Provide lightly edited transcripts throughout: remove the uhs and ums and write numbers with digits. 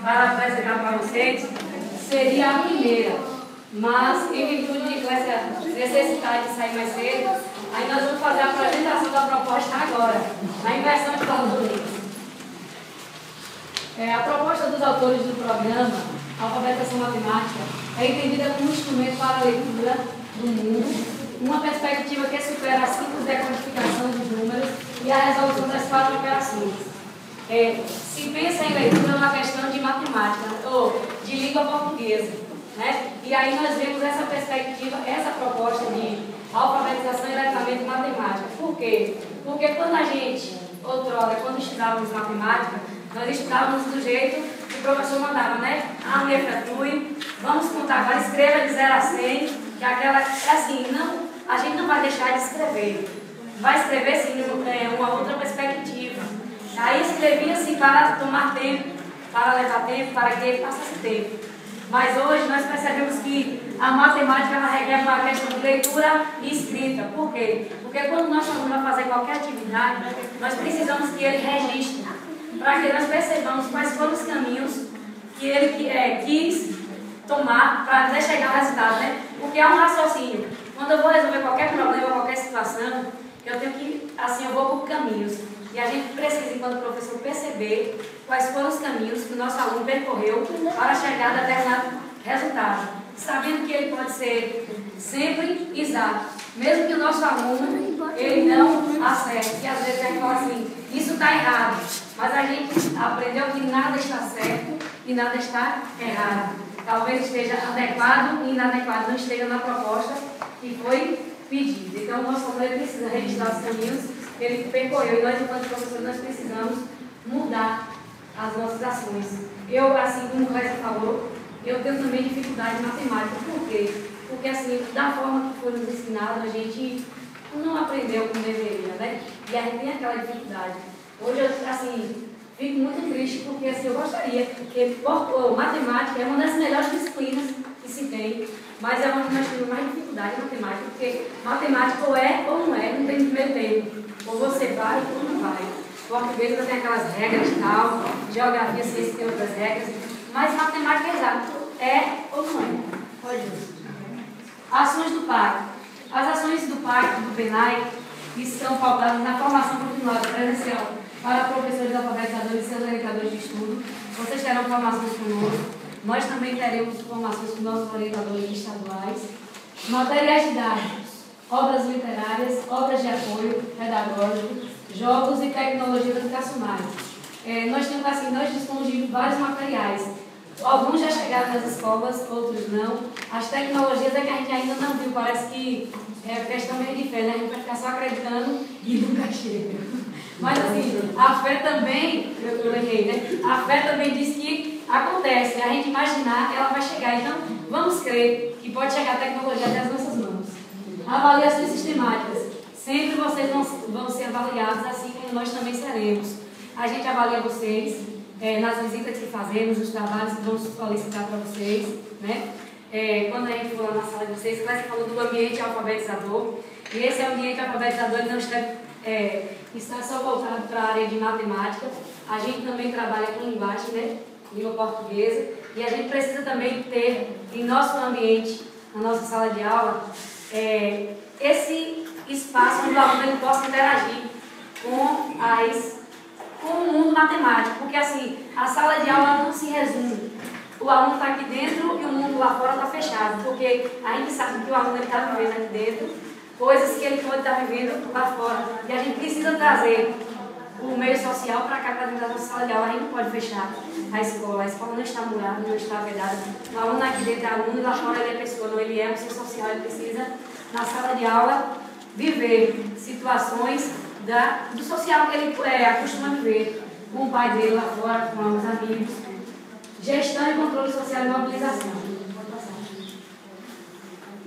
para apresentar para vocês seria a primeira, mas em virtude de essa necessidade de sair mais cedo, aí nós vamos fazer a apresentação da proposta agora, na inversão de valores. A proposta dos autores do programa Alfabetização Matemática é entendida como um instrumento para a leitura do mundo, uma perspectiva que supera a simples decodificação dos números e a resolução das 4 operações. Se pensa em leitura uma questão de matemática, ou de língua portuguesa, né? E aí nós vemos essa perspectiva, essa proposta de alfabetização e letramento matemática. Por quê? Porque quando a gente, outrora, quando estudávamos matemática, nós estudávamos do jeito que o professor mandava, né? A letra flui, vamos contar agora, escreva de 0 a 100, que aquela, assim, não, a gente não vai deixar de escrever. Vai escrever, sim, uma outra perspectiva. Aí escrevia-se para tomar tempo, para levar tempo, para que ele passasse tempo. Mas hoje nós percebemos que a matemática ela requer uma questão de leitura e escrita. Por quê? Porque quando nós vamos fazer qualquer atividade, nós precisamos que ele registre, para que nós percebamos quais foram os caminhos que ele quis tomar para até chegar ao resultado, né? Porque há um raciocínio. Quando eu vou resolver qualquer problema, qualquer situação, eu tenho que, assim, eu vou por caminhos. E a gente precisa, enquanto professor, perceber quais foram os caminhos que o nosso aluno percorreu para chegar a determinado resultado. Sabendo que ele pode ser sempre exato. Mesmo que o nosso aluno, ele não acerte. E às vezes ele fala assim, isso está errado. Mas a gente aprendeu que nada está certo e nada está errado. Talvez esteja adequado e inadequado, não esteja na proposta que foi pedida. Então, o nosso aluno precisa registrar os caminhos que ele percorreu. E nós, enquanto professores, nós precisamos mudar as nossas ações. Eu, assim como o Reza falou, eu tenho também dificuldade em matemática. Por quê? Porque, assim, da forma que foi nos ensinado, a gente não aprendeu como deveria, né? E a gente tem aquela dificuldade. Hoje, eu, assim, fico muito triste porque, assim, eu gostaria, porque matemática é uma das melhores disciplinas que se tem, mas é uma que nós temos mais dificuldade em matemática, porque matemática ou é ou não é, não tem meio termo. Ou você vai ou não vai. Português ainda tem aquelas regras e tal, geografia, ciência tem outras regras, mas matemática é exato, é ou não é. Pode ir. Ações do PAC. As ações do PAC, do PENAI, estão pautadas na formação continuada presencial para professores alfabetizadores e seus orientadores de estudo. Vocês terão formações conosco. Nós também teremos formações com nossos orientadores estaduais. Materiais didáticos, obras literárias, obras de apoio pedagógico, jogos e tecnologias educacionais. Nós dispomos de vários materiais. Alguns já chegaram nas escolas, outros não. As tecnologias é que a gente ainda não viu, parece que é questão meio de fé, né? A gente vai ficar só acreditando e nunca chega. Mas assim, a fé também, eu errei, né? A fé também diz que acontece, a gente imaginar, ela vai chegar. Então, vamos crer que pode chegar a tecnologia até as nossas mãos. Avaliações sistemáticas. Sempre vocês vão ser avaliados, assim como nós também seremos. A gente avalia vocês nas visitas que fazemos, nos trabalhos que vamos solicitar para vocês, né? Quando a gente for lá na sala de vocês, Clécia falou do ambiente alfabetizador. E esse ambiente alfabetizador não está só voltado para a área de matemática. A gente também trabalha com linguagem, né? Língua portuguesa. E a gente precisa também ter em nosso ambiente, na nossa sala de aula, esse espaço onde o aluno possa interagir com o mundo matemático. Porque assim, a sala de aula não se resume. O aluno está aqui dentro e o mundo lá fora está fechado. Porque a gente sabe que o aluno está vivendo aqui dentro coisas que ele pode estar vivendo lá fora. E a gente precisa trazer o meio social para cá, para dentro da nossa sala de aula. A gente não pode fechar a escola não está murada, não está vedada. O aluno aqui dentro é aluno e lá fora ele é pessoa, não, ele é um ser social, ele precisa, na sala de aula, viver situações do social que ele acostuma viver, com o pai dele lá fora, com os amigos. Gestão e controle social e mobilização.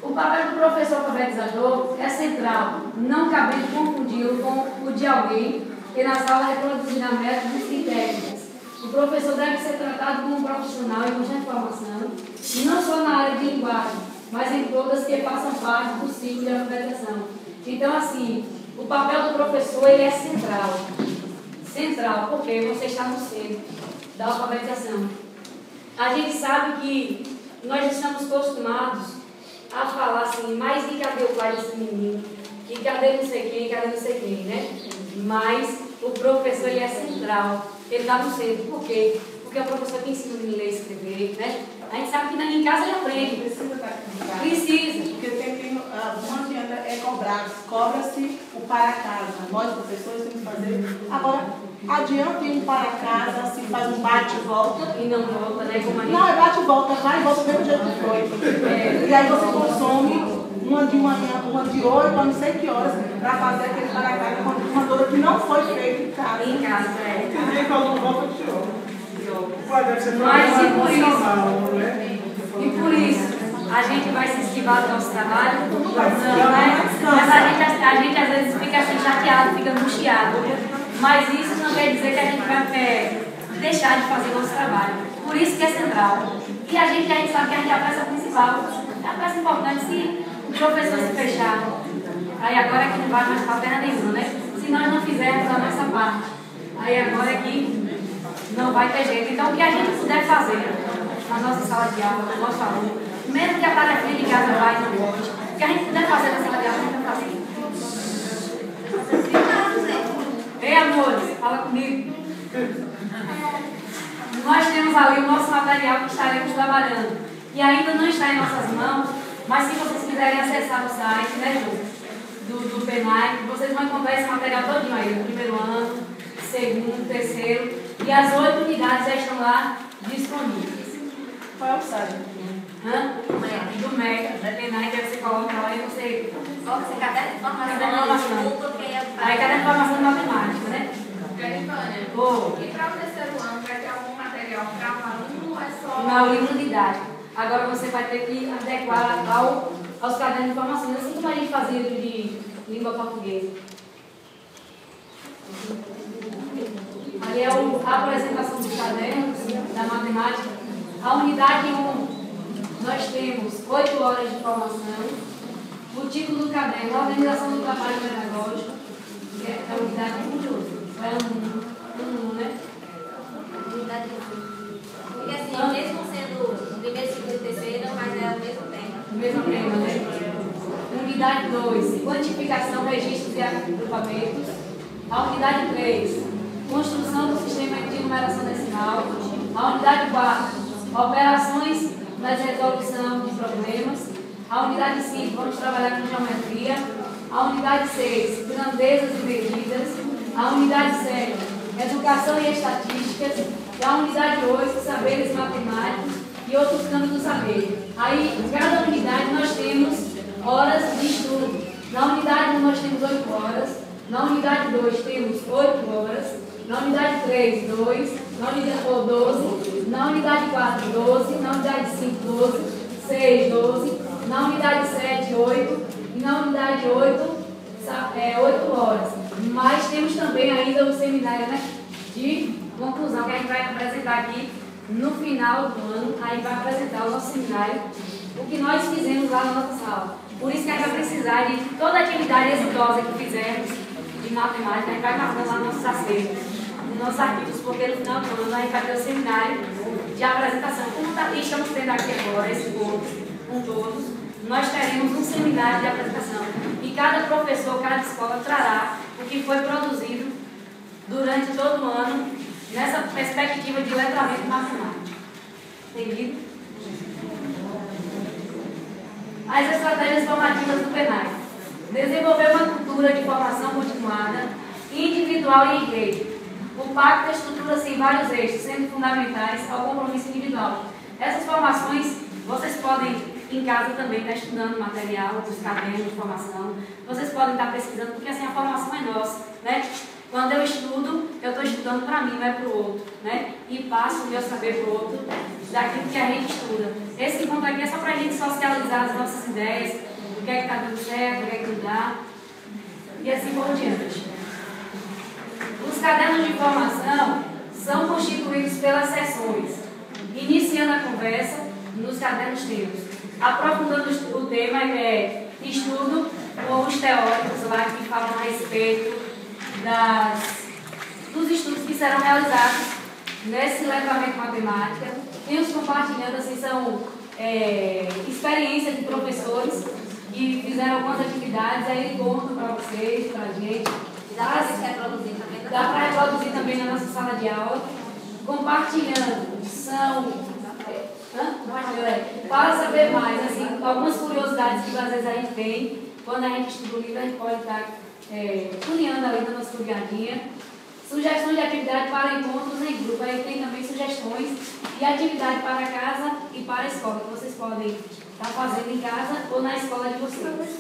O papel do professor alfabetizador é central, não cabendo confundi-lo com o de alguém que na sala reproduzirá métodos e técnicas. O professor deve ser tratado como um profissional em constante formação, e não só na área de linguagem, mas em todas que façam parte do ciclo de alfabetização. Então, assim, o papel do professor ele é central. Central, porque você está no centro da alfabetização. A gente sabe que nós estamos acostumados a falar assim, mas e cadê o pai desse menino? E cadê não sei quem, cadê não sei quem, né? Mas o professor, ele é central. Ele está no centro. Por quê? Porque é o professor que ensina o menino a ler e escrever, né? A gente sabe que em casa ele aprende. Precisa estar comunicado. Precisa. Porque não adianta cobrar. Cobra-se o para casa. Nós, professores, temos que fazer. Agora, adianta ir para casa, se faz um bate e volta. E não volta, né? Como a gente... Não, é bate e volta, vai e volta do mesmo jeito que foi. E aí você consome uma de manhã, uma de 8 a não sei que horas, para fazer aquele para casa com uma dor que não foi feita em casa. Em casa, é. E nem quando volta de jogo. Deve ser Mas e por isso? né? E por isso, a gente vai se esquivar do nosso trabalho? Não, né? Mas a gente às vezes fica assim chateado, fica angustiado. Mas isso não quer dizer que a gente vai deixar de fazer o nosso trabalho. Por isso que é central. E a gente sabe que a gente é a peça principal. É a peça importante. Se o professor se fechar, aí agora é que não vai mais para perna nenhuma, né? Se nós não fizermos a nossa parte, aí agora é que não vai ter jeito. Então, o que a gente puder fazer na nossa sala de aula, no nosso aluno, mesmo que a tarefa de casa vai e não volte, o que a gente puder fazer na sala de aula, a gente vai fazer. Ei, amores, fala comigo. Nós temos ali o nosso material que estaremos trabalhando. E ainda não está em nossas mãos, mas se vocês quiserem acessar o site, né, do PENAI, vocês vão encontrar esse material todinho aí, do primeiro ano, segundo, terceiro, e as 8 unidades já estão lá disponíveis. Qual é o site? Do MEC, da PENAI, que você coloca lá e você... Coloca esse caderno de Caderno de informação, informação. desculpa, porque é... Aí cada informação de matemática, né? Gerivânia, Oh. e para o terceiro ano vai ter algum material para o aluno ou é só... Não, livro didático. Agora você vai ter que adequar aos cadernos de informações, assim como a gente fazia de língua portuguesa. Ali é a apresentação dos cadernos da matemática. A unidade 1, nós temos 8 horas de formação. O título do caderno, a organização do trabalho pedagógico, que é a unidade 1. É um, né? Unidade 1. Porque assim, mesmo sendo o primeiro, segundo e terceiro, mas é o mesmo tema. O mesmo tema, né? Unidade 2, quantificação, registros e agrupamentos. A unidade 3, construção do sistema de numeração decimal. A unidade 4, operações nas resolução de problemas. A unidade 5, vamos trabalhar com geometria. A unidade 6, grandezas e medidas. A unidade 7, educação e estatísticas. E a unidade 8, saberes matemáticos e outros campos do saber. Aí, em cada unidade, nós temos horas de estudo. Na unidade 1, nós temos 8 horas. Na unidade 2, temos 8 horas. Na unidade 3, 2. Na unidade 12. Na unidade 4, 12. Na unidade 5, 12. 6, 12. Na unidade 7, 8. E na unidade 8, 8 horas. Mas temos também ainda o seminário, né, de conclusão, que a gente vai apresentar aqui no final do ano. A gente vai apresentar o nosso seminário, o que nós fizemos lá na nossa sala. Por isso que a gente vai precisar de toda a atividade exitosa que fizemos de matemática, a gente vai marcando lá nos nossos acertos, nos nossos arquivos, porque no final do ano a gente vai ter o seminário de apresentação. Como estamos tendo aqui agora esse ponto com todos, nós teremos um seminário de apresentação. E cada professor, cada escola trará o que foi produzido durante todo o ano nessa perspectiva de letramento matemático. Entendido? As estratégias formativas do PENAI. Desenvolver uma cultura de formação continuada, individual e em rede. O pacto estrutura-se em vários eixos, sendo fundamentais ao compromisso individual. Essas formações, vocês podem, em casa também, estar estudando material, dos cadernos de formação. Vocês podem estar pesquisando, porque assim a formação é nossa, né? Quando eu estudo, eu estou estudando para mim, não é para o outro, né? E passo o meu saber para o outro, daquilo que a gente estuda. Esse ponto aqui é só para a gente socializar as nossas ideias, o que é que está dando certo, o que é que não dá, e assim por diante. Os cadernos de formação são constituídos pelas sessões. Iniciando a conversa, nos cadernos temos. Aprofundando o tema, estudo com os teóricos lá que falam a respeito dos estudos que serão realizados nesse levantamento matemático. temos compartilhando, assim, são experiências de professores que fizeram algumas atividades, aí ele conta para vocês, para a gente. Dá para reproduzir também? Dá para reproduzir também na nossa sala de aula. Compartilhando, são... Para saber mais, assim, algumas curiosidades que às vezes a gente tem, quando a gente estuda o livro, a gente pode estar cunhando ali na nossa ligadinha. Sugestões de atividade para encontros em grupo. Aí tem também sugestões de atividade para casa e para a escola, que vocês podem estar fazendo em casa ou na escola de vocês.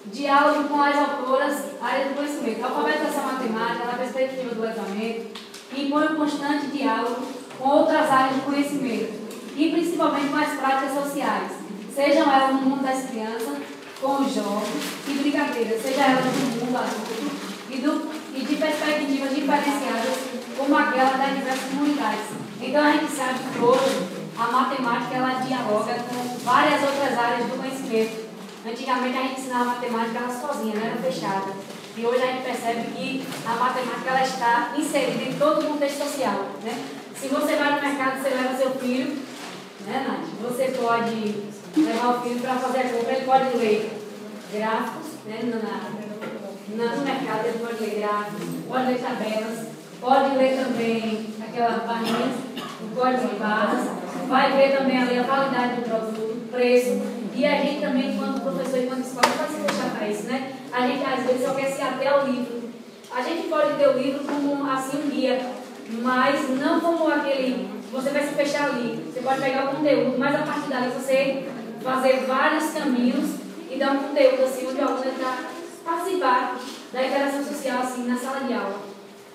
Diálogo com as autoras, área do conhecimento. Alfabetização matemática, na perspectiva do letramento, impõe um constante diálogo com outras áreas de conhecimento e principalmente com as práticas sociais, sejam elas no mundo das crianças, com os jogos e brincadeiras, seja elas no mundo adulto e de perspectivas diferenciadas como aquela das diversas comunidades. Então a gente sabe que hoje a matemática ela dialoga com várias outras áreas do conhecimento. Antigamente a gente ensinava matemática ela sozinha, não era fechada. E hoje a gente percebe que a matemática ela está inserida em todo o contexto social, né? Se você vai no mercado, você leva seu filho, né, Nath? Você pode levar o filho para fazer a compra, ele pode ler gráficos, né, no mercado ele pode ler gráficos, pode ler tabelas, pode ler também aquela barrinha, o código de barras, vai ver também ali a qualidade do produto, o preço, e a gente também, enquanto professor e enquanto escola, pode se deixar para isso, né? A gente às vezes só quer se ater ao livro. A gente pode ter o livro como assim um guia, mas não como aquele, você vai se fechar ali, você pode pegar o conteúdo, mas a partir dali você fazer vários caminhos e dar um conteúdo assim, onde o aluno está participar da interação social assim, na sala de aula.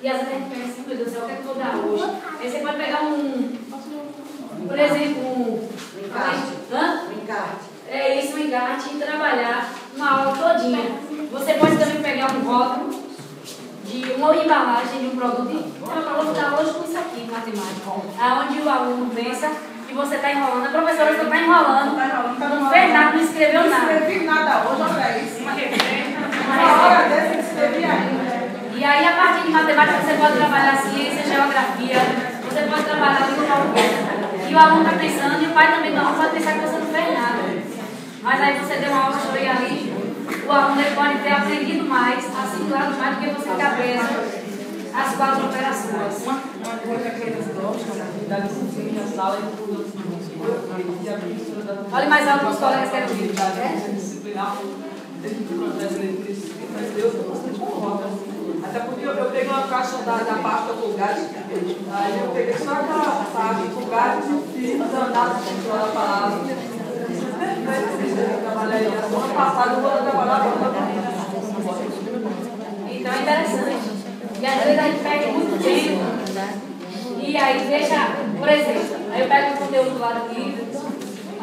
E às vezes a gente pensa assim, meu Deus do céu, o que é que eu vou dar hoje? Aí você pode pegar por exemplo, um encarte. É isso, um encarte e trabalhar uma aula todinha. Você pode também pegar um rótulo de uma embalagem de um produto e eu vou dar hoje com isso aqui em matemática. Aonde o aluno pensa que você está enrolando, a professora só está enrolando, não fez nada, não escreveu nada. Não escrevi nada hoje, olha isso. Uma hora dessa eu escrevi ainda. E aí, a partir de matemática, você pode trabalhar ciência, geografia, você pode trabalhar língua portuguesa. E o aluno está pensando, e o pai também não pode pensar que você não fez nada. Mas aí você deu uma aula sobre ali, o aluno pode ter aprendido mais, assimilado mais do que você ficar preso às 4 operações. Uma coisa que eles gostam da atividade científica na sala e tudo. Olha mais alto que os colegas querem ouvir. Disciplinar dentro do processo eletricista, mas Deus é bastante coloca. Até porque eu peguei uma caixa da pasta Colgate, aí eu peguei só aquela pasta Colgate e fiz andar na palavra. Eu trabalhei a semana passada, eu vou trabalhar agora. Então é interessante. E às vezes a gente pega muito tempo e aí deixa, por exemplo, aí eu pego o conteúdo lá do livro,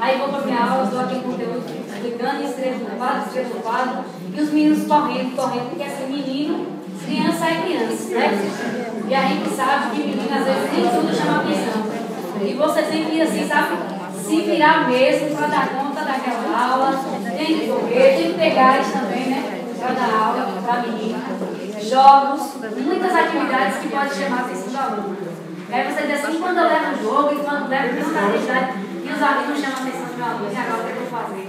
aí vou para minha aula, dou aquele conteúdo explicando, escrevo no quadro, e os meninos correndo, porque assim, menino, criança é criança, né? E a gente sabe que menino às vezes nem tudo chama atenção. E você tem que, assim, sabe, se virar mesmo para dar conta daquela aula, tem que correr, tem que ter gás também, né? Para dar aula, para menino. Jogos, muitas atividades que podem chamar a atenção do aluno. E aí você diz assim, quando eu levo o jogo e quando levo tanta atividade, e os alunos chamam a atenção do aluno, e agora o que eu vou fazer?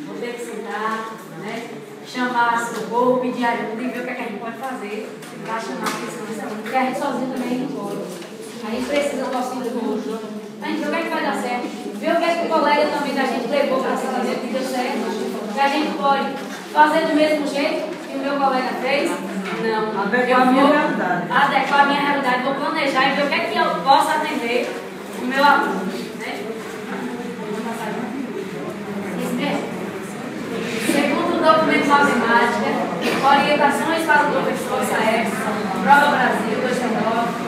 Vou ter que sentar, né? Chamar socorro, pedir ajuda e ver o que a gente pode fazer para chamar a atenção desse aluno. Porque a gente sozinho também não pode. A gente precisa do auxílio do outro. A gente vê o que é que vai dar certo. Ver o que é que o colega também da gente levou para a sala dele que deu certo. Que a gente pode fazer do mesmo jeito que o meu colega fez. Não. Adequar a minha realidade. Adequar a minha realidade. Vou planejar e ver o que é que eu posso atender o meu aluno. Né? Isso mesmo. Segundo o documento matemática, orientações para o professor SAEP, Prova Brasil 2009,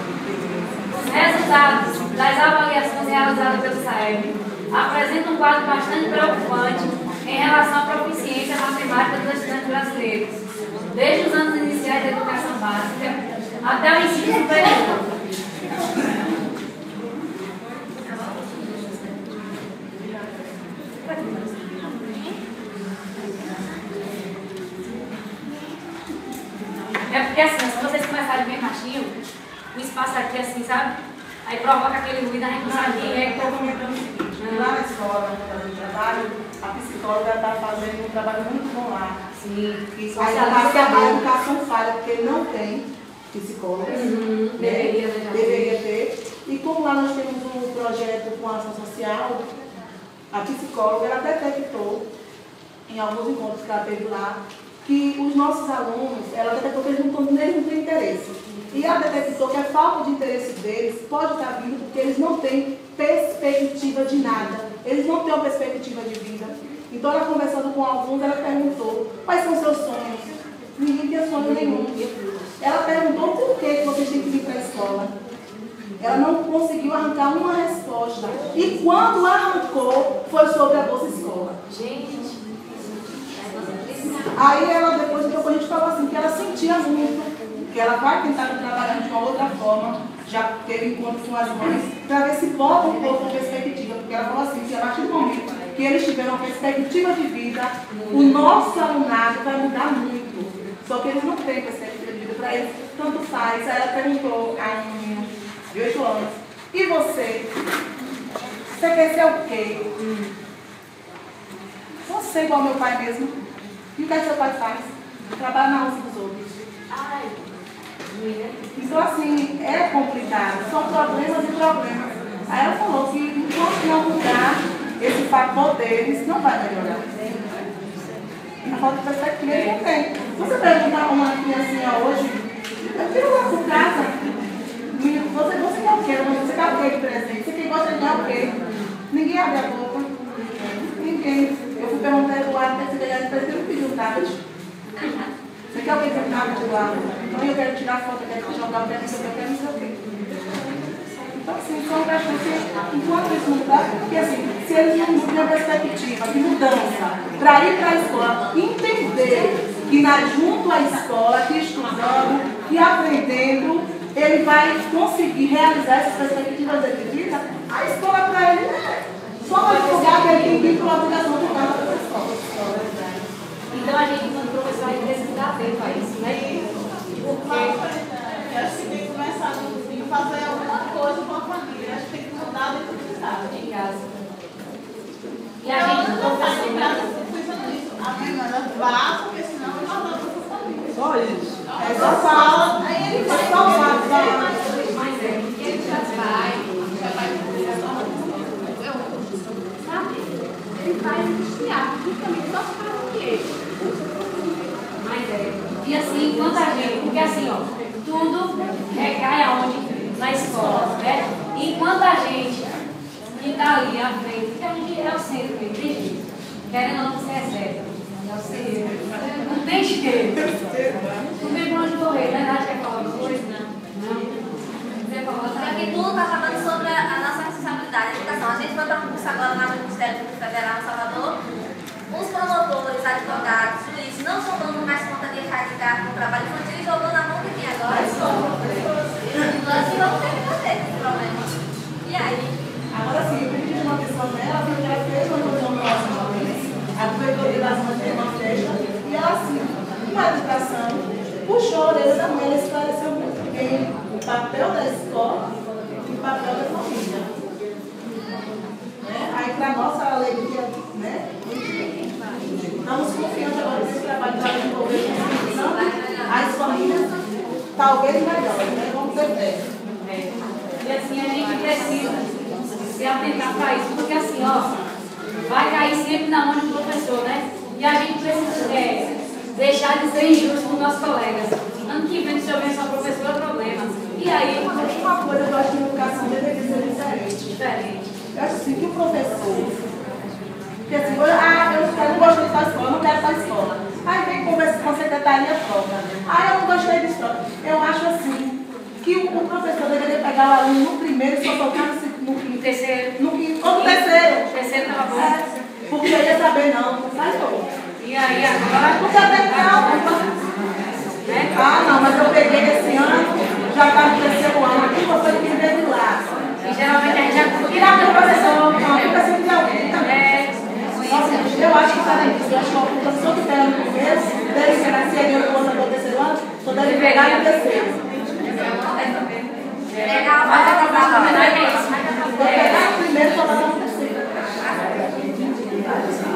os resultados das avaliações realizadas pelo SAEP apresentam um quadro bastante preocupante em relação à proficiência matemática dos estudantes brasileiros, desde os anos iniciais da educação básica até o ensino superior. É porque assim, se vocês começarem bem baixinho, o espaço aqui assim, sabe? aí provoca aquele ruído, a gente não sabe quem é. Estou comentando o seguinte, lá na escola, onde eu trabalho, a psicóloga está fazendo um trabalho muito bom lá. Sim. A educação falha, porque não tem psicóloga. Deveria ter. E como lá nós temos um projeto com a ação social, a psicóloga ela detectou, em alguns encontros que ela teve lá, que os nossos alunos, ela detectou que eles não têm interesse. E ela detectou que a falta de interesse deles pode estar vindo porque eles não têm perspectiva de nada. Eles não têm uma perspectiva de vida. Então, ela conversando com alguns, ela perguntou, quais são os seus sonhos? Ninguém tinha sonho nenhum. Ela perguntou por que vocês têm que vir para a escola. Ela não conseguiu arrancar uma resposta. E quando arrancou, foi sobre a Bolsa Escola. Gente. Aí ela, depois a gente falou assim, que ela sentia muito, que ela vai tentar trabalhar de uma outra forma, já teve encontro com as mães, para ver se volta um pouco a perspectiva, porque ela falou assim, que a partir do momento que eles tiverem uma perspectiva de vida, o nosso alunado vai mudar muito. Só que eles não têm perspectiva de vida, para eles tanto faz. Aí ela perguntou a um menino de 8 anos, e você? Você quer ser o quê? Você igual meu pai mesmo. E o que seu pai faz? Trabalha na roça dos outros. Então, assim, é complicado. São problemas e problemas. Aí ela falou que enquanto não mudar esse fator deles, não vai melhorar. A falta de perspectiva eles não tem. Se você perguntar a uma criancinha hoje, eu tiro lá por casa. Você quer o quê? Você quer o quê de presente? Você quem gosta de dar o quê? Ninguém abre a boca. Ninguém. Eu fui perguntar do lado, você ganhar de presente, eu pedi um tablet. Você quer alguém ter um tablet do lado? Então eu quero tirar foto, eu quero jogar o pé, eu quero não sei o quê. Então, assim, são questões que, enquanto isso mudar, porque assim, se eles não têm uma perspectiva de mudança para ir para a escola, entender que junto à escola, que estudando, que aprendendo, ele vai conseguir realizar essas perspectivas de vida, a escola para ele é só uma advogada que ele tem que ir para a obrigação de casa da escola. Então a gente, como professor, a gente precisa dar tempo a isso, né? Porque eu acho que tem que começar a fazer alguma coisa com a família. Acho que tem que mudar dentro de casa. em casa. E a gente não sai de casa pensando nisso. A mãe manda vá, porque senão eu não dou para a família. Só isso. É só fala, Aí ele vai só fala. mas é. ele já vai ele vai iniciar, justamente só para o quê? Mas é. E assim, enquanto a gente, porque assim, ó, tudo recai aonde? Na escola, né? E enquanto a gente que está ali à frente, porque a gente é o centro mesmo, tem jeito. Querendo ou não, você recebe. É o centro. Não tem jeito. Não tem pra onde correr, né? Nath quer falar alguma coisa? Não. Porque tudo está falando sobre a nossa responsabilidade, a educação. A gente foi para um curso agora lá no Ministério Público Federal em Salvador. Os promotores, advogados, juízes não estão dando mais conta de erradicar o trabalho infantil e jogando na mão de quem agora? Nós que vamos ter que fazer esse problema. E aí? Agora sim, eu pedi uma pessoa dela, porque ela fez uma reunião próxima vez, a diretora das mães teve uma festa, e ela assim, uma educação, puxou a orelha da mãe, ela esclareceu muito bem o papel da escola e o papel da família. Né? Aí, para nossa alegria, né? Estamos confiando agora nesse trabalho que vai desenvolver com a instituição, as famílias talvez melhores, né? Vamos ter fé. E assim, a gente precisa se atentar para isso, porque assim, ó, vai cair sempre na mão do professor, né? E a gente precisa deixar de ser injusto com os nossos colegas. Ano que vem, se eu venho só professor, é problema. E aí, uma coisa que eu acho que a educação deveria ser diferente. Eu acho assim que o professor, porque assim, eu não gostei da escola, não quero da escola. Aí vem conversa com a secretaria troca. Eu não gostei disso troca. Eu acho assim que o professor deveria pegar o aluno no primeiro e só tocar no terceiro. No terceiro. Terceiro estava bom. Porque eu ia saber não. Sai bom. E aí agora. Não sabe não. Não, mas eu peguei esse ano, já está no terceiro ano, aqui você tem que ver de lá. E geralmente a gente já tira do professor, não, fica sempre de alguém também. Eu acho que está dentro, eu acho que o professor que pega no começo, deve pegar se ele não conta do terceiro ano, só deve pegar no terceiro. Pegar Mas a a proposta também não é Vou isso. pegar primeiro para dar uma terceira.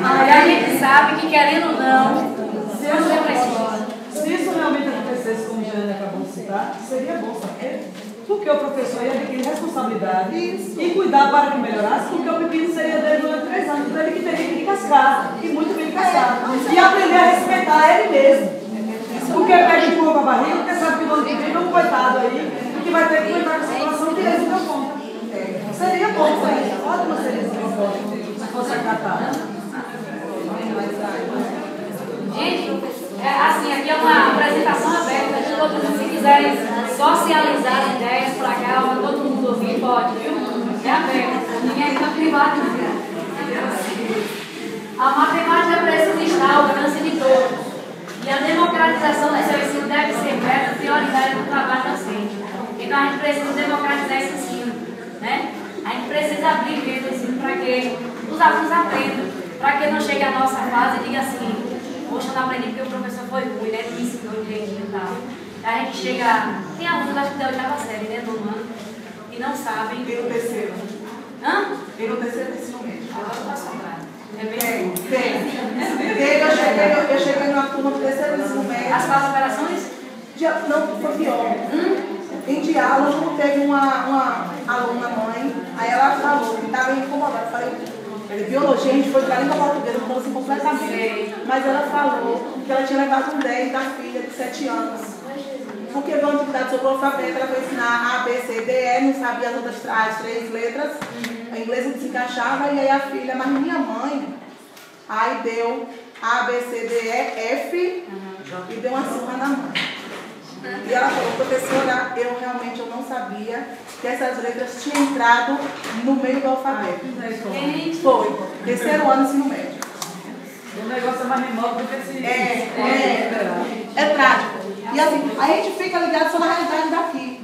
Aí a gente sabe que, querendo ou não, se eu for para a escola. Se isso realmente acontecesse, como a Jane acabou de citar, seria bom, sabe? Porque o professor ia adquirir responsabilidade e cuidar para que melhorasse, porque o pepino seria dele durante 3 anos, então ele que teria que ir cascar, e muito bem cascado, e aprender a respeitar ele mesmo. Porque pega e empurra a barriga, porque sabe que o dono que vem é um coitado aí, que vai ter que lidar com a situação que ele não deu conta. Seria bom, seria. Ótima seria essa proposta, se fosse acatada. Gente, assim, aqui é uma apresentação aberta de todo mundo. Se quiserem socializar ideias para cá, para todo mundo ouvir, pode, viu? É aberto. Ninguém está privado, não. A matemática precisa estar ao alcance de todos. E a democratização do seu ensino deve ser meta prioritária do trabalho docente. Então a gente precisa democratizar esse ensino, né? A gente precisa abrir mesmo o ensino para que os alunos aprendam, para que não chegue a nossa fase e diga assim, poxa, eu não aprendi porque o professor foi ruim, né? Não me ensinou direitinho e tal. A gente chega, tem alunos acho que da 8ª série, né, no ano, e não sabem. E no terceiro? Hã? E no terceiro ensino médio? Agora eu posso comprar. É bem Tem. Eu cheguei numa turma do terceiro ensino médio. As 4 operações? Não, foi pior. Em diálogo, teve uma aluna mãe, aí ela falou que estava incomodada. Falei, biologia, a gente foi para a língua portuguesa, mudou assim completamente. Mas ela falou que ela tinha levado um 10 da filha de 7 anos. Porque veio uma atividade sobre o alfabeto, ela foi ensinar A, B, C, D, E, não sabia as outras as 3 letras. A inglesa se encaixava, e aí a filha, mas minha mãe, aí deu A, B, C, D, E, F, e deu uma surra na mãe. E ela falou, professora, eu realmente não sabia que essas letras tinham entrado no meio do alfabeto. Foi, terceiro ano ensino médio. O negócio é mais remoto do que esse. É trágico. E assim, a gente fica ligado só na realidade daqui,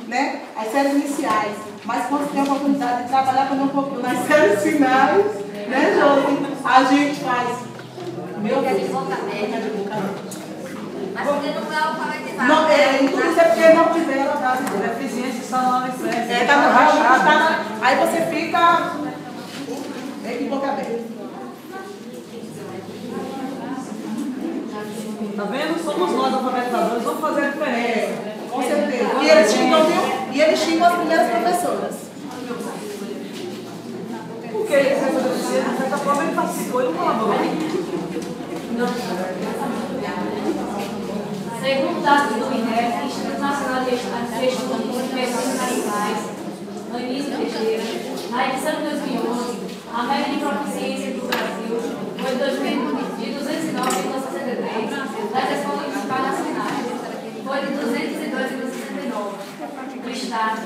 né? As séries iniciais. Mas quando tem a oportunidade de trabalhar também um pouquinho nas séries finais, né, Josi? A gente faz. Meu Deus. De boca aberta. Mas porque não é alfabetizado. Não, isso é porque não tiveram a base de deficiência está no alicerce. tá no rachado. Aí você fica meio que boca aberta. Tá vendo? Somos nós alfabetizadores, vamos fazer a diferença. Com certeza. E eles xingam, viu? E eles xingam as primeiras professoras. Porque ele recebeu deficiência, de certa forma ele participou e não colaborou. Segundo dados do INEP, Instituto Nacional de Estudos e Pesquisas Nacionais, Anísio Teixeira, na edição de 2011, a média de proficiência do Brasil foi de 209,63 das escolas municipais nacionais, foi de 202,69 do Estado.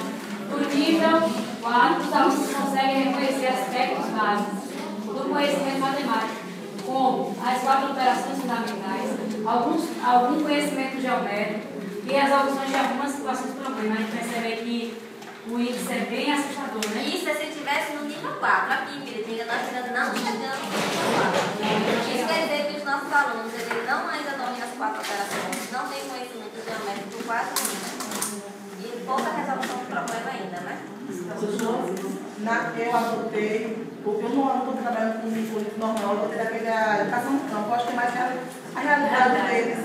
No nível 4, os alunos conseguem reconhecer aspectos básicos do conhecimento matemático, como as 4 operações fundamentais, algum conhecimento geométrico e resoluções de algumas situações de problema. A gente percebe que o índice é bem assustador, né? Isso é se estivesse no nível 4. Aqui, Piritininga, nós ainda não chegamos no nível 4. Isso quer dizer que os nossos alunos eles não ainda dominam as 4 operações, não têm conhecimento geométrico quase ainda. E pouca resolução do problema ainda, né? Eu adotei, porque eu não estou trabalhando com um público normal, eu vou ter que a educação do campo, eu acho que é mais a realidade deles.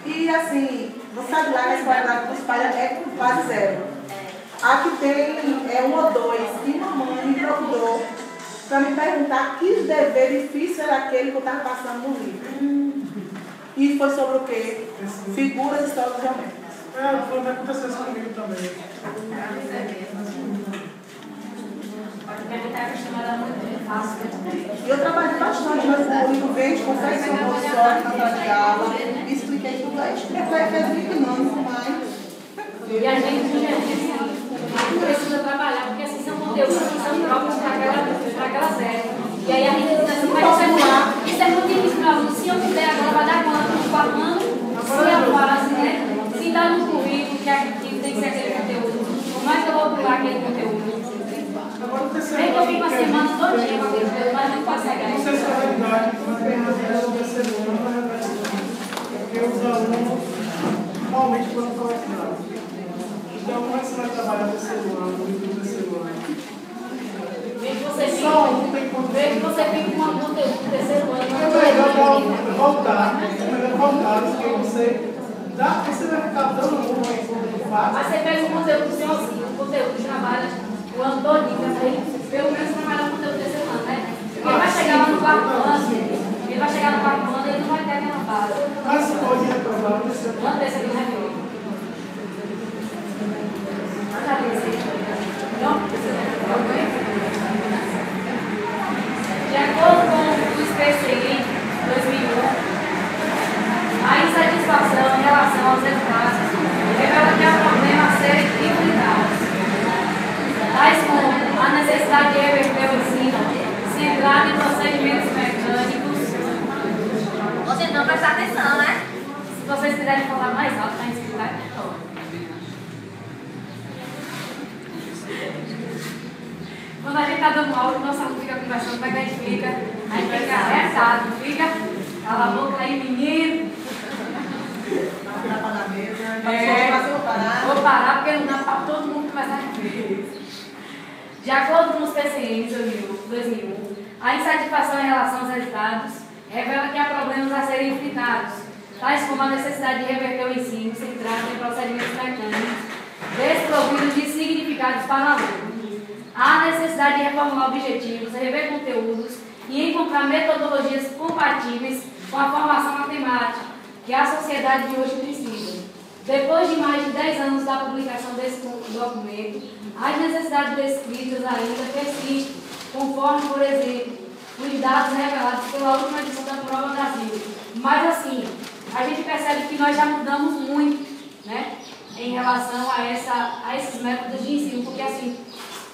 E assim, você sabe lá na escola dos pais é quase 0. Aqui tem 1 ou 2, e mamãe me procurou para me perguntar que dever difícil era aquele que eu estava passando no livro. E foi sobre o quê? Figuras históricas geométricas. Foi o que aconteceu isso comigo também. Porque a gente está acostumado a muito fácil. E eu trabalhei bastante no público, vende, confeccionou história na sala de aula, expliquei tudo aí. Fez 20 anos, mais. E a gente precisa trabalhar, porque assim são conteúdos que são próprios para aquela série. E aí a gente diz assim, mas isso é muito difícil para o aluno. Se eu puder agora, vai dar quanto? Nos 4 anos? Se eu fase, né? Se dá no currículo que tem que ser aquele conteúdo, como é que eu vou pular aquele conteúdo? Agora o terceiro Nem que eu ano, fique uma semana todinha com aquele conteúdo, mas não consegue. não sei se é verdade, mas o terceiro ano é verdade. Porque os alunos, normalmente, quando estão ensinados, os Então, como é que você vai trabalhar terceiro ano, no terceiro ano? Veja que você Só um tem fica com um conteúdo do terceiro ano. É melhor voltar, porque você vai ficar dando muito fácil. Mas você pega o conteúdo do seu auxílio, o conteúdo de trabalho, o ano todinho, pelo menos trabalhar o conteúdo do terceiro ano, né? Porque ele vai chegar lá no quarto ano, e ele não vai ter aquela base. Mas se pode reprovar no terceiro ano. Ano desse aqui não é meu. Já disse aí. De acordo com o IPCI 2001, a insatisfação em relação aos resultados revela que há problemas a serem enfrentados, tais como a necessidade de reverter o ensino centrado em procedimentos mecânicos. Vocês não prestar atenção, né? Se vocês quiserem falar mais alto, está inscrito. Quando a gente está dando aula, o nosso aluno fica conversando, a gente fica arretado, fica, cala a boca aí, menino. Tapa na mesa. Vou parar porque não dá para todo mundo conversar de vez. De acordo com os PCNs 2001, a insatisfação em relação aos resultados revela que há problemas a serem enfrentados, tais como a necessidade de reverter o ensino centrado em procedimentos mecânicos, desprovidos de significados para o aluno. Há a necessidade de reformular objetivos, rever conteúdos e encontrar metodologias compatíveis com a formação matemática que a sociedade de hoje precisa. Depois de mais de 10 anos da publicação desse documento, as necessidades descritas ainda persistem, conforme, por exemplo, os dados revelados pela última edição da Prova Brasil. Mas assim, a gente percebe que nós já mudamos muito, né, em relação a esses métodos de ensino, porque assim,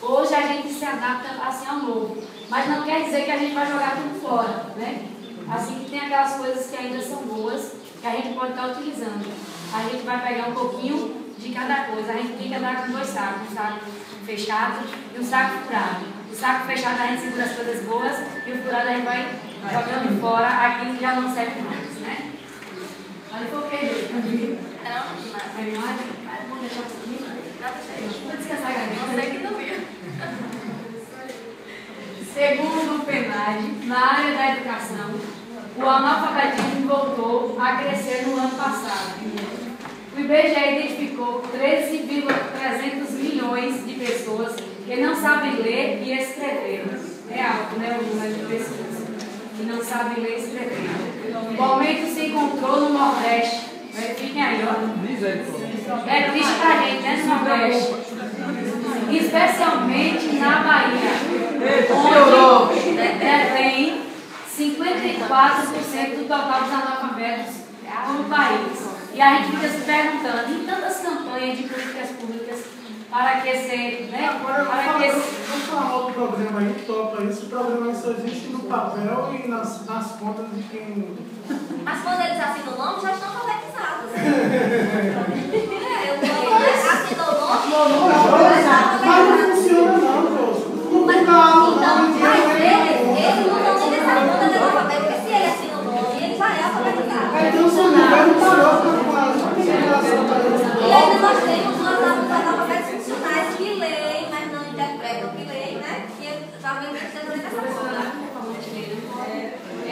hoje a gente se adapta assim ao novo, mas não quer dizer que a gente vai jogar tudo fora, né? Assim que tem aquelas coisas que ainda são boas, que a gente pode estar utilizando. A gente vai pegar um pouquinho de cada coisa. A gente tem que andar com dois sacos, um saco fechado e um saco furado. O saco fechado a gente segura as coisas boas e o furado a gente vai jogando fora aquilo que já não serve mais, né? Olha por que é imagem? Vamos deixar por aqui? Vou descansar a garganta. Você que não viu. Segundo o PNAD, na área da educação, o analfabetismo voltou a crescer no ano passado. O IBGE identificou 13,300 milhões de pessoas que não sabem ler e escrever. É alto, né, o número de pessoas que não sabem ler e escrever. O aumento se encontrou no Nordeste. Verifiquem aí, ó. É triste pra gente, né, no Nordeste. Especialmente na Bahia, onde detém 54% do total dos analfabetos no país. E a gente fica se perguntando, em tantas campanhas de políticas públicas para aquecer, né? Agora, Para aquecer. vamos falar do problema aí, topa isso. O problema só existe no papel e nas contas de quem... Mas quando eles assinam o nome, já estão alfabetizados. Eu assino o nome, Mas não funciona não, José. mas eles não estão nem nessa conta de alfabeto, porque se ele assina o nome, ele já é alfabetizado. Então, se não vai no papel, E ainda nós temos os analfabetos funcionais que leem, mas não interpretam, que leem, né? Que talvez esteja nessa conta.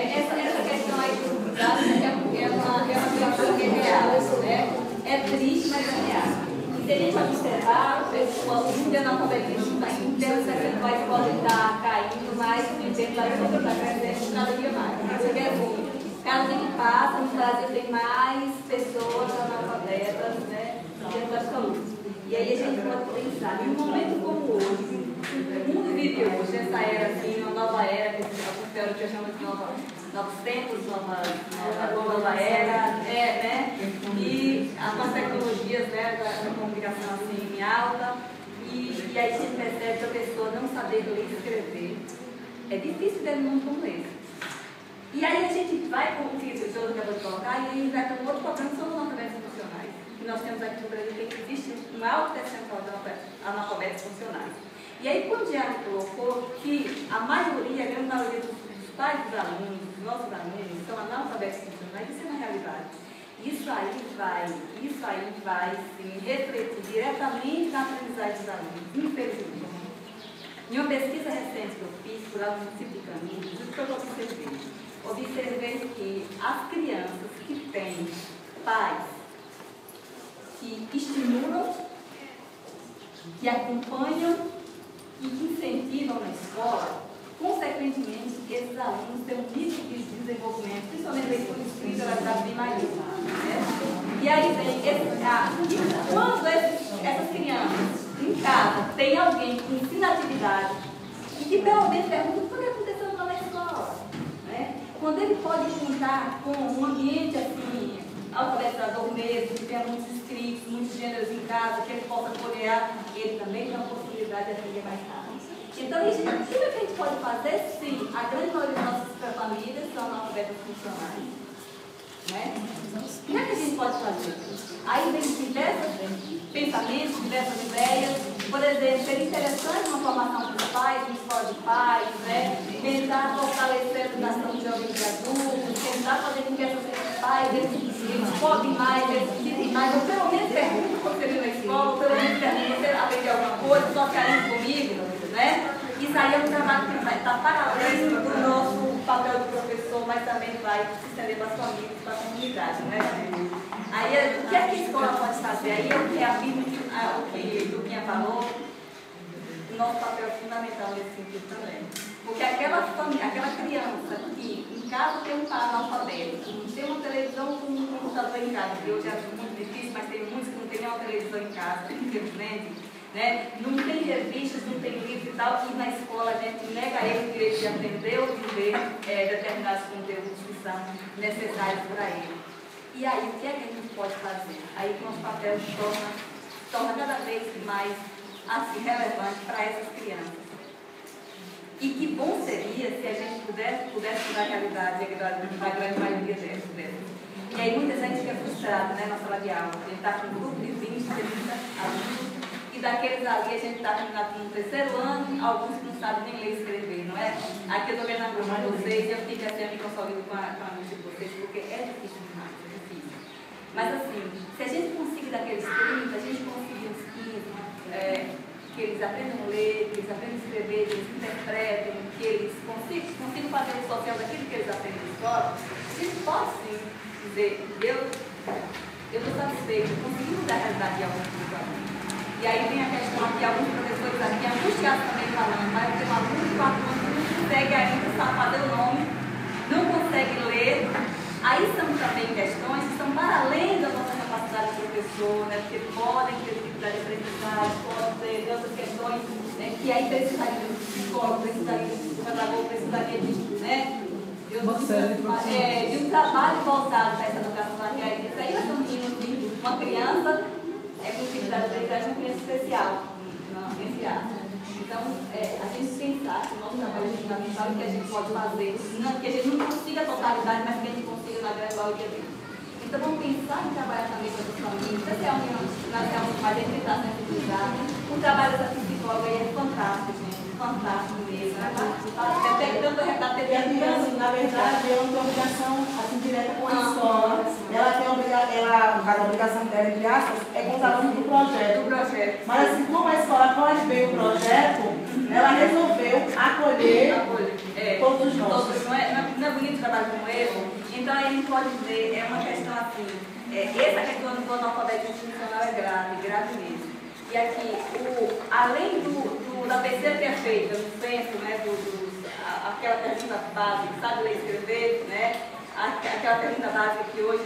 Essa questão aí dos dados é uma situação que é real, né? É triste, mas é real. E se a gente observar, o índice de analfabetismo em termos percentuais pode estar caindo, mas o índice está crescendo cada dia mais. Você vê assim, cada dia que passa, no Brasil tem mais pessoas analfabetas, né, dentro da saúde. E aí a gente pode pensar, em um momento como hoje, o mundo vive hoje, essa era assim, uma nova era, que alguns teóricos chamam de novos tempos, nova era, né? E com as tecnologias, né, da comunicação assim em alta, e aí a gente percebe que a pessoa não saber ler e escrever. É difícil dentro do mundo como esse. E aí a gente vai, como o senhor acabou de colocar, e aí vai para um outro problema, são os analfabetos funcionais. E nós temos aqui no Brasil que existe um alto percentual de analfabetos funcionais. E aí, quando o Diário colocou que a maioria, a grande maioria dos pais dos alunos, dos nossos alunos, são analfabetos funcionais, isso é uma realidade. Isso aí vai sim, refletir diretamente na aprendizagem dos alunos, infelizmente. Em uma pesquisa recente que eu fiz por lá no município de Caminhos, o que eu observei? Observei que as crianças que têm pais que estimulam, que acompanham e que incentivam na escola, consequentemente, esses alunos têm um nível de desenvolvimento, principalmente leitura escrita, ela está bem maior. Né? E aí vem, quando essas crianças em casa têm alguém que ensina atividade e que pelo menos pergunta o que está acontecendo lá na escola, né? Quando ele pode contar com um ambiente assim, alfabetizador mesmo, que tenha muitos inscritos, muitos gêneros em casa, que ele possa corear, ele também tem a possibilidade de aprender mais rápido. Então, o que a gente pode fazer? Sim, a grande maioria das nossas famílias são analfabetas funcionais. Né? O que é que a gente pode fazer? Aí vem diversos pensamentos, diversas ideias. Por exemplo, seria interessante uma formação para os pais, uma escola de pais, né? Tentar fortalecer a educação de jovens e adultos, tentar fazer com que esses pais eles foquem mais, eles estudem mais, ou pelo menos perguntem o que você viu na escola, ou pelo menos perguntem se você aprendeu alguma coisa, socialize comigo. Né? Isso aí é um trabalho que vai estar paralelo do nosso papel de professor, mas também vai se estender para as famílias e para a comunidade. Né? Aí, o que é que a escola pode fazer? Aí o que a Bíblia, o que o Luquinha falou, o nosso papel é fundamental nesse sentido também. Porque aquela criança que em casa tem um pai analfabeto, tem uma televisão com um computador em casa, que hoje é muito difícil, mas tem muitos que não tem nenhuma televisão em casa, infelizmente. Né? Não tem revistas, não tem livros e tal, e na escola a gente nega a ele o direito de aprender ou de ver determinados conteúdos que são necessários para ele. E aí, o que é que a gente pode fazer? Aí o nosso papel torna cada vez mais assim, relevante para essas crianças. E que bom seria se a gente pudesse mudar a realidade da grande maioria delas. E aí muita gente fica frustrada, né, na sala de aula. A gente está com um grupo de 20, 30 alunos. E daqueles ali a gente está terminando no terceiro ano, alguns que não sabem nem ler e escrever, não é? Aqui eu estou vendo a grupo de vocês e eu fico assim, eu me consolido com a mente de vocês, porque é difícil demais, é difícil. Mas assim, se a gente conseguir daqueles 30, a gente conseguir uns 15, que eles aprendam a ler, que eles aprendam a escrever, que eles interpretem, que eles consigam fazer o social daquilo que eles aprendem na escola, a gente pode sim dizer, eu estou satisfeito, consegui mudar a realidade de alguns alunos. E aí vem a questão aqui, alguns professores aqui, angustiados também falando, mas tem um aluno de 4 anos que não consegue ainda fazer o nome, não consegue ler. Aí são também questões que estão para além da nossa capacidade de professor, né? Porque podem ter dificuldade de aprendizagem, podem ter outras questões, né? Que aí precisaria de psicólogo, precisaria de pedagogo, precisaria de, né? De um trabalho voltado para essa educação variada. Isso aí nós estamos indo uma criança. Com dificuldade de aprendizagem, uma criança especial, nesse ato. Então, a gente pensar que o nosso trabalho é fundamental e que a gente pode fazer, que a gente não consiga a totalidade, mas que a gente consiga na grande maioria deles. Então, vamos pensar em trabalhar também com as famílias, especialmente nas reuniões mais de tentar sensibilizar. O trabalho dessa psicóloga aí é fantástico, gente. Fantástico mesmo. Na verdade, ela não tem obrigação assim, direta com a escola. Ela tem a obrigação dela, entre aspas, é com os alunos do projeto. Mas assim, como a escola pode ver o projeto, ela resolveu acolher todos os nossos. Não é bonito o trabalho com ele? Então a gente pode dizer, é uma questão assim, essa questão do analfabetismo funcional é grave mesmo. E aqui, além da pesquisa que é feita no censo, né, aquela pergunta básica, sabe ler e escrever, né, aquela pergunta básica que hoje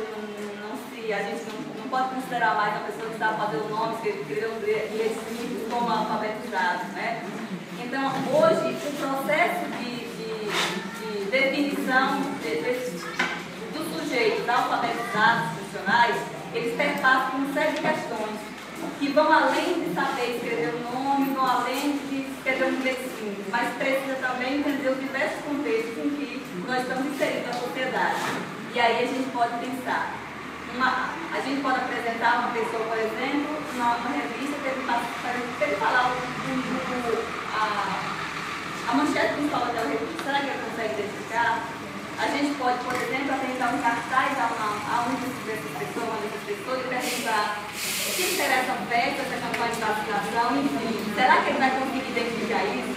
a gente não pode considerar mais uma pessoa que sabe fazer o nome, escrever e ler escrito como alfabetizado, né. Então, hoje, o processo de definição do sujeito alfabetizados funcionais, eles perpassam por uma série de questões que vão além de saber escrever o nome, vão além de escrever um inglês simples, mas precisa também entender os diversos contextos em que nós estamos inseridos na sociedade. E aí a gente pode pensar, a gente pode apresentar uma pessoa, por exemplo, numa revista, para ele falar a manchete principal daquela revista, será que ele consegue identificar? A gente pode, por exemplo, apresentar um cartaz a um dos dessas pessoas e perguntar se interessa a festa, essa campanha de vacinação, enfim, será que ele vai conseguir identificar isso?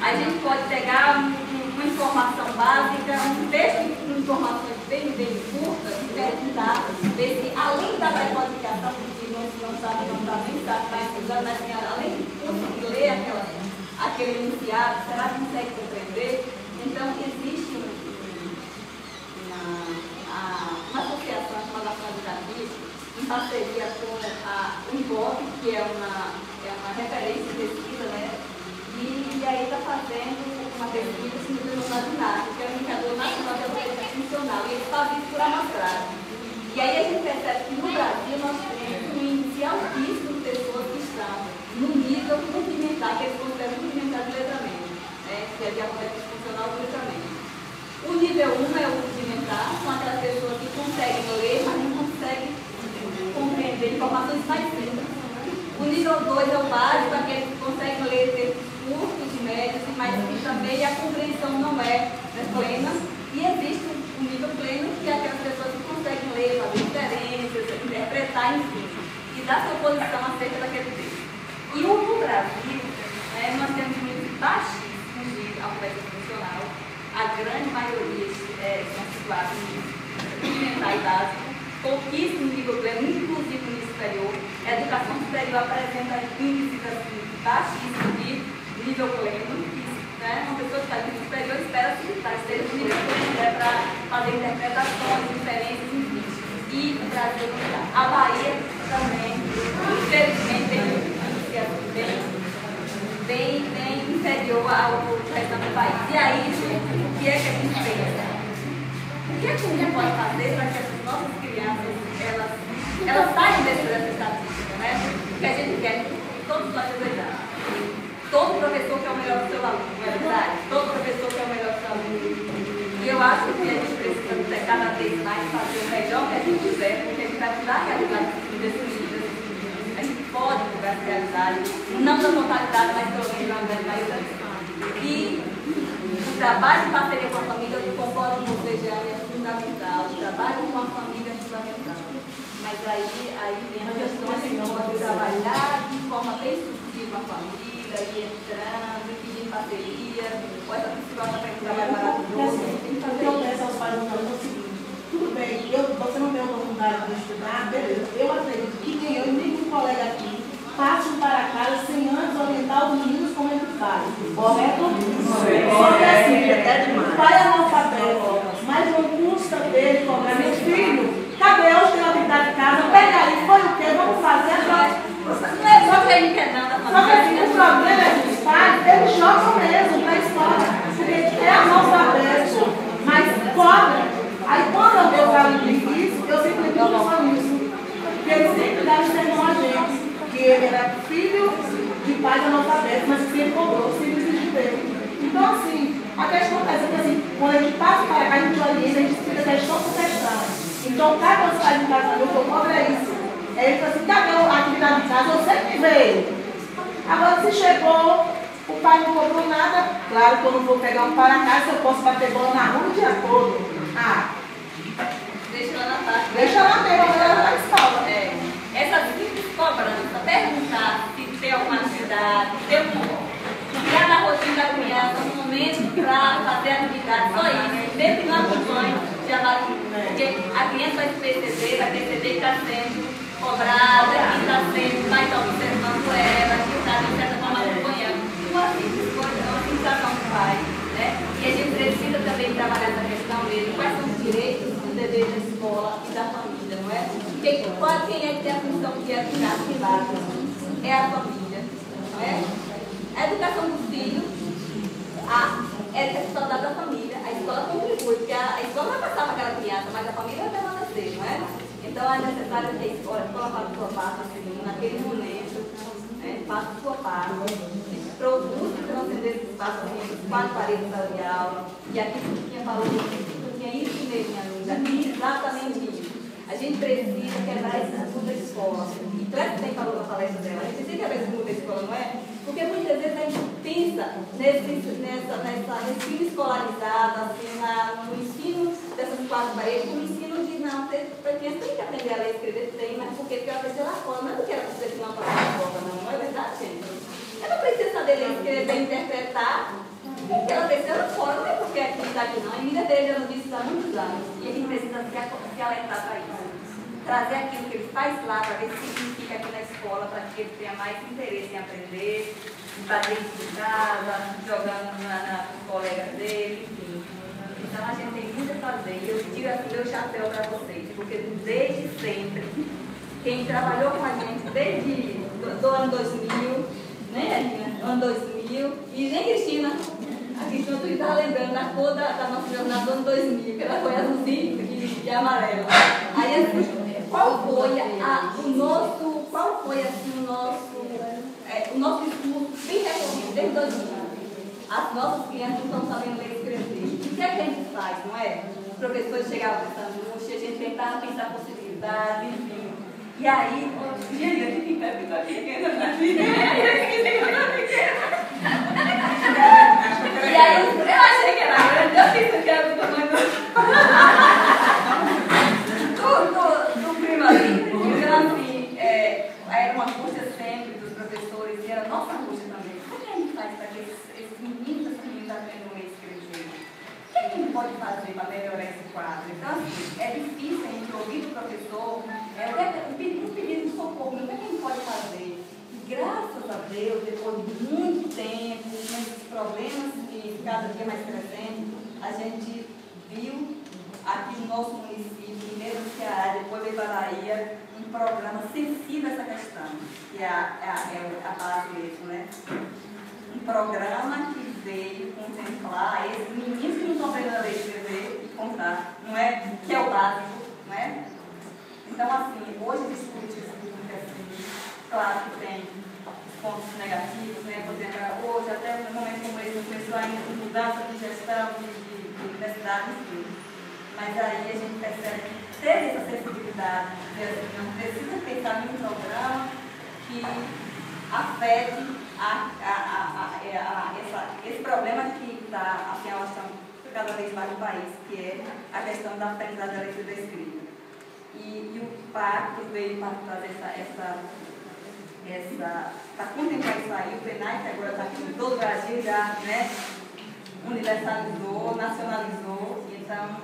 A gente pode pegar uma informação básica, um texto de informações bem curtas e perguntar, ver se além da decodificação, que não sabe, nem sabe, mas usando assim, além de conseguir ler aquele enunciado, será que consegue compreender? Então, existe uma associação chamada Ação Educativa, em parceria com a Uniboc, que é uma referência de pesquisa, né? E aí está fazendo uma pesquisa no determinado NAC, que é o Indicador Nacional de Autoridade Funcional, e eles fazem isso por amostragem. E aí a gente percebe que no Brasil nós temos um índice altíssimo de pessoas que estão no nível rudimentar, que eles consideram rudimentar de letramento, né? Que é de autoridade funcional do letramento. O nível 1 é o rudimentar, são aquelas pessoas que conseguem ler, mas não conseguem compreender informações mais simples. O nível 2 é o básico, aqueles que conseguem ler textos curtos e médios, mas que também a compreensão não é plena. E existe um nível pleno, que é aquelas pessoas que conseguem ler, fazer diferenças, interpretar, enfim, e dar sua posição acerca daquele texto. E no Brasil, nós temos um nível baixíssimo de alfabetização funcional. A grande maioria são situados no nível rudimentar e básico, pouquíssimo nível pleno, inclusive no nível superior. A educação superior apresenta índices assim, baixíssimos de nível pleno, né? Uma pessoa que está no nível superior espera-se esteja no nível pleno, para fazer interpretações, diferenças, enfim. E o Brasil não está. A Bahia também, infelizmente, tem um índice bem inferior ao restante do país. E aí, gente, o que é que a gente pensa? O que a gente pode fazer para que essas nossas crianças elas saiam dessa estatística, né? O que a gente quer, todos nós desejamos. Todo professor quer o melhor do seu aluno, não é verdade? Todo professor quer o melhor do seu aluno. E eu acho que a gente precisa cada vez mais fazer o melhor que a gente quiser, porque a gente vai mudar a realidade desse nível. A gente pode mudar essa realidade, não da totalidade, mas pelo menos na realidade. E o trabalho em parceria com a família, eu concordo com você, Jeane, é fundamental. O trabalho com a família é fundamental. Mas aí vem a questão de pode trabalhar de forma bem sutil com a família, e entrando, pedindo parceria, ou essa psicóloga tem um trabalho maravilhoso. O que eu peço aos pais é o seguinte: tudo bem, você não tem oportunidade de estudar, beleza. Eu acredito que nem eu e nenhum colega aqui passem para casa sem antes orientar os meninos como ele faz. Correto? Porque assim, o pai é analfabeto, mas não custa dele cobrar meu filho. Cadê? Hoje tem atividade de casa, pega aí, foi o quê? Vamos fazer agora. Não é só que ele quer nada. Só que assim, o problema é que os pais, eles jogam mesmo para a escola. Porque é analfabeto, mas cobra. Aí quando eu falo isso, eu sempre digo só isso. Porque ele sempre dá o sermão a gente. Que ele era filho de pais analfabetos, mas que sempre cobrou, sempre exigiu dele. Então assim, a questão é que assim, quando a gente passa para cá, a gente orienta, a gente fica questão por questão. Então, cada um faz em casa, o que eu cobro é isso. Ele fala assim, cadê a atividade de casa? Eu sempre veio. Agora, se chegou, o pai não cobrou nada, claro que eu não vou pegar um para casa, eu posso bater bola na rua o dia todo. Deixa ela na parte. Deixa ela ter, vamos ela na escola. Essa simples cobrança, perguntar se tem alguma atividade, criar na rotina da criança um momento para fazer atividade, só isso, mesmo que não acompanhe, já vai. Porque a criança vai perceber que está sendo cobrada, que está sendo, vai estar observando ela, que está de certa forma acompanhando. Uma simples coisa, uma sensação que faz, né? E a gente precisa também trabalhar essa questão mesmo, quais são os direitos e os deveres da escola e da família, não é? Porque quem é que tem a função de educar as crianças? É a família, não é? A educação dos filhos é responsabilidade da família. A escola contribui, porque a escola vai passar para aquela criança, mas a família vai permanecer, não é? Então é necessário que a escola faça a sua parte naquele momento, faça a sua parte, produz que transcender esse espaço de 4 paredes de aula. E aqui você tinha falado, você tinha isso mesmo, minha amiga, exatamente isso. A gente precisa quebrar esse assunto da escola e presta bem falou na palestra dela, a gente tem que às vezes muda a escola, não é? Porque muitas vezes a gente pensa nesse ensino escolarizado, assim, no ensino dessas 4 paredes, no ensino de não, a criança tem que aprender a ler e escrever, tem, mas por quê? Porque ela aprendeu lá fora, não é porque ela precisa de uma palavra nova, não é verdade, gente? Ela não precisa saber ler, escrever, interpretar, porque ela precisa lá fora, não é porque aqui está aqui não. A Emília dele já nos disse isso há muitos anos, e a gente precisa se alertar para isso. Trazer aquilo que ele faz lá, para ver se significa aqui na escola, para que ele tenha mais interesse em aprender, em fazer isso em casa, jogando com os colegas dele, enfim. Então a gente tem muito a fazer. E eu tiro assim meu chapéu para vocês, porque desde sempre, quem trabalhou com a gente desde do ano 2000, né, Arina? Ano 2000, e nem Cristina. A Cristina tu estava lembrando da cor da nossa jornada do ano 2000, que ela foi azulzinho e amarela. Aí assim, qual foi assim, o nosso discurso bem recorrido desde 2000? As nossas crianças não estão sabendo ler e escrever. O que é que a gente faz, não é? Os professores chegavam com essa angústia, a gente tentava pensar possibilidades, enfim. E aí, gente, eu fiquei pequena na vida. E aí, eu achei que era grande, eu pensei que era do tamanho do primo ali. Então, assim, era uma angústia sempre dos professores, e era nossa angústia também. O que a gente faz para que esses meninos, essas meninas aprendam a ler e escrever? O que a gente pode fazer para melhorar esse quadro? Então, assim, é difícil a gente ouvir do professor, um pedido de socorro, mas o que a gente pode fazer? E graças a Deus, depois de muito tempo, com esses problemas que cada dia mais crescendo, a gente viu aqui no nosso município, primeiro no Ceará, depois veio para a Bahia, um programa sensível a essa questão, que é a base mesmo, né? Um programa que veio contemplar esses meninos que não estão aprendendo a ler e escrever e contar, não é? Que é o básico, não é? Então, assim, hoje a gente políticas públicas, assim, claro que tem pontos negativos, né? Por exemplo, hoje, até no momento como esse, começou ainda com mudança de gestão de universidade, enfim. Mas aí a gente percebe que ter essa sensibilidade, assim, não precisa pensar em um programa que afete esse problema que está assim, alastrando cada vez mais no país, que é a questão da aprendizagem da leitura e da escrita. E o pacto veio para trazer para contemplar isso aí, o PENAI, que agora está aqui em todo o Brasil, já, né, universalizou, nacionalizou, então